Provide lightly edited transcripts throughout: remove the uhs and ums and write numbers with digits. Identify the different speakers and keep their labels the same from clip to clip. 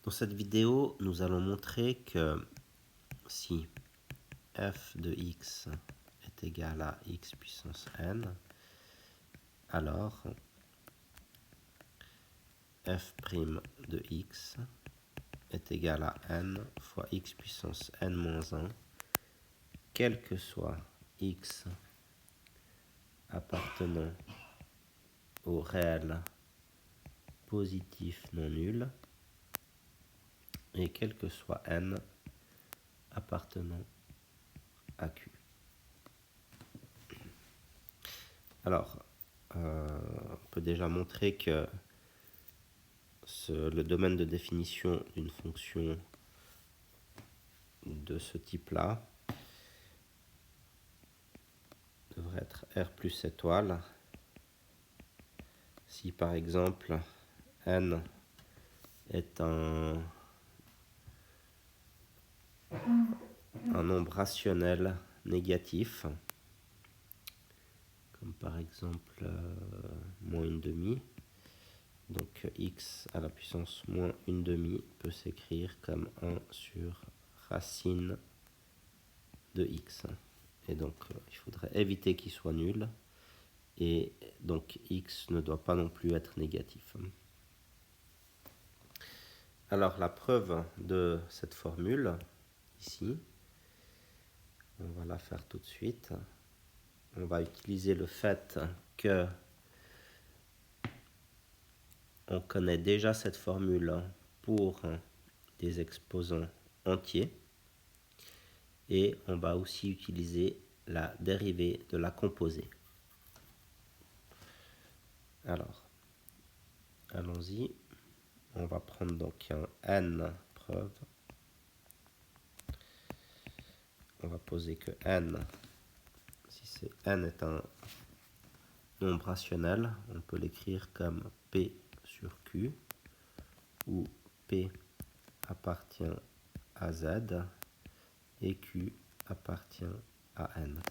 Speaker 1: Dans cette vidéo, nous allons montrer que si f de x est égal à x puissance n, alors f' de x est égal à n fois x puissance n moins 1, quel que soit x appartenant au réel positif non nul et quel que soit n appartenant à Q. Alors, on peut déjà montrer que le domaine de définition d'une fonction de ce type-là devrait être R plus étoile. Si par exemple n est un nombre rationnel négatif, comme par exemple moins une demi, donc x à la puissance moins une demi peut s'écrire comme 1 sur racine de x. Et donc il faudrait éviter qu'il soit nul, et donc x ne doit pas non plus être négatif. Alors la preuve de cette formule, ici, on va la faire tout de suite. On va utiliser le fait que on connaît déjà cette formule pour des exposants entiers, et on va aussi utiliser la dérivée de la composée. Alors, allons-y. On va prendre donc un n preuve. On va poser que n, si n est un nombre rationnel, on peut l'écrire comme p sur q, où p appartient à z et q appartient à n.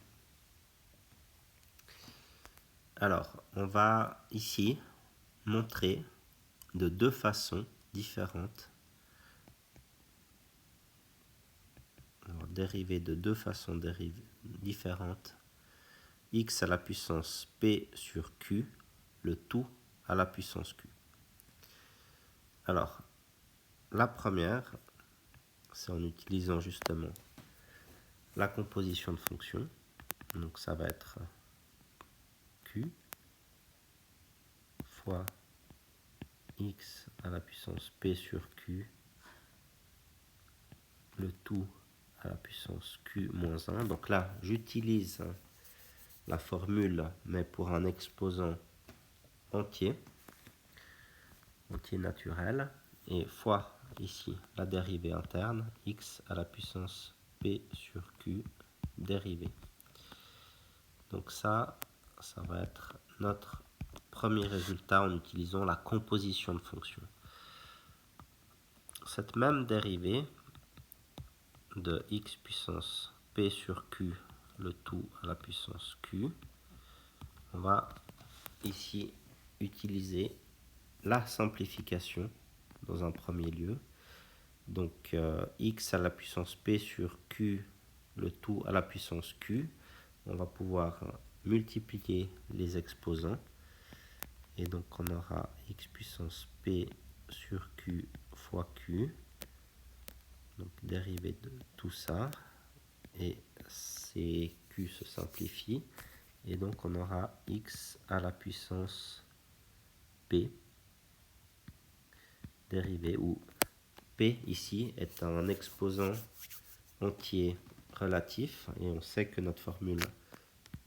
Speaker 1: Alors, on va ici montrer de deux façons différentes. On va dériver de deux façons différentes x à la puissance p sur q, le tout à la puissance q. Alors, la première, c'est en utilisant justement la composition de fonctions. Donc ça va être q fois x à la puissance p sur q, le tout à la puissance q moins 1. Donc là, j'utilise la formule, mais pour un exposant entier naturel, et fois ici la dérivée interne, x à la puissance p sur q dérivée. Donc ça va être notre premier résultat en utilisant la composition de fonctions. Cette même dérivée de x puissance p sur q, le tout à la puissance q, on va ici utiliser la simplification dans un premier lieu. Donc x à la puissance p sur q, le tout à la puissance q, on va pouvoir multiplier les exposants, et donc on aura x puissance p sur q fois q, donc dérivée de tout ça, et ces q se simplifient, et donc on aura x à la puissance p dérivée, où p ici est un exposant entier relatif, et on sait que notre formule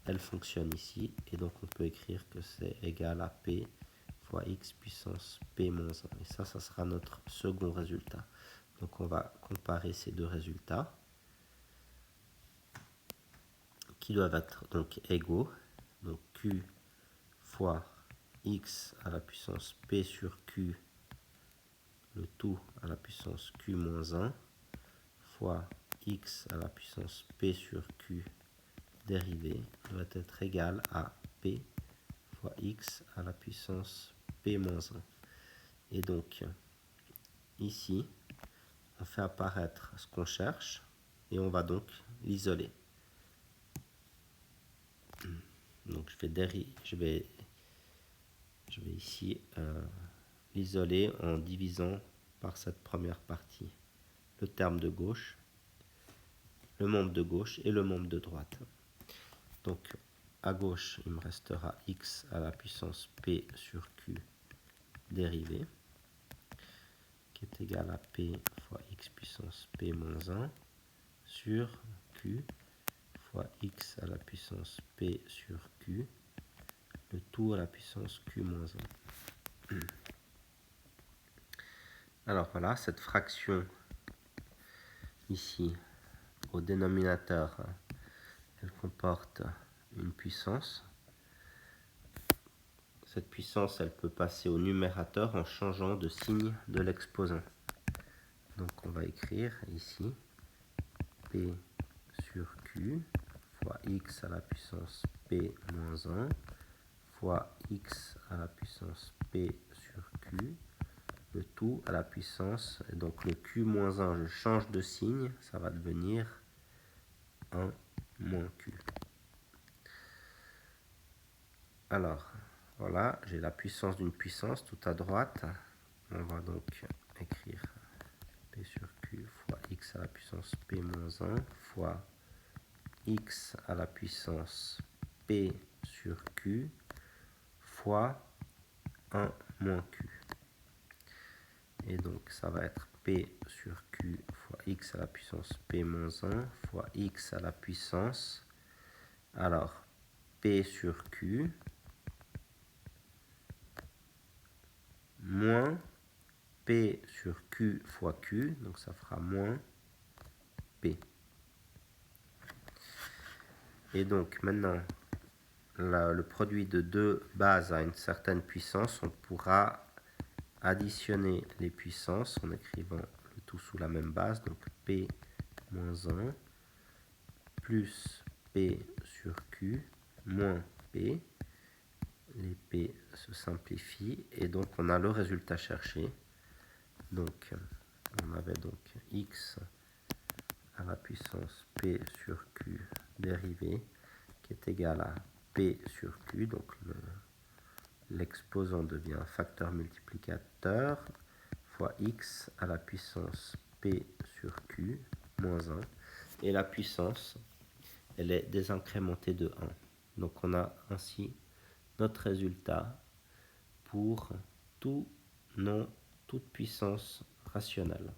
Speaker 1: elle fonctionne ici, et donc on peut écrire que c'est égal à p fois x puissance p moins 1, et ça sera notre second résultat. Donc on va comparer ces deux résultats qui doivent être donc égaux. Donc q fois x à la puissance p sur q, le tout à la puissance q moins 1, fois x à la puissance p sur q dérivée doit être égal à p fois x à la puissance p moins 1. Et donc, ici, on fait apparaître ce qu'on cherche et on va donc l'isoler. Donc je vais ici l'isoler en divisant par cette première partie le terme de gauche, le membre de gauche et le membre de droite. Donc à gauche, il me restera x à la puissance p sur q dérivée, qui est égal à p fois x puissance p moins 1 sur q fois x à la puissance p sur q, le tout à la puissance q moins 1. Alors voilà, cette fraction ici, au dénominateur, elle comporte une puissance. Cette puissance, elle peut passer au numérateur en changeant de signe de l'exposant. Donc on va écrire ici p sur q fois x à la puissance p moins 1 fois x à la puissance p sur q, le tout à la puissance, et donc le q moins 1, je change de signe, ça va devenir 1 moins q. Alors, voilà, j'ai la puissance d'une puissance tout à droite. On va donc écrire p sur q fois x à la puissance p moins 1 fois x à la puissance p sur q fois 1 moins q. Et donc ça va être p sur q fois x à la puissance p moins 1 fois x à la puissance, alors p sur q moins p sur q fois q, donc ça fera moins p. Et donc maintenant, le produit de deux bases à une certaine puissance, on pourra additionner les puissances en écrivant le tout sous la même base, donc p moins 1 plus p sur q moins p. Les p se simplifient et donc on a le résultat cherché. Donc on avait donc x à la puissance p sur q dérivée qui est égal à p sur q, donc l'exposant devient un facteur multiplicateur fois x à la puissance p sur q moins 1, et la puissance, elle est désincrémentée de 1. Donc on a ainsi notre résultat pour toute puissance rationnelle.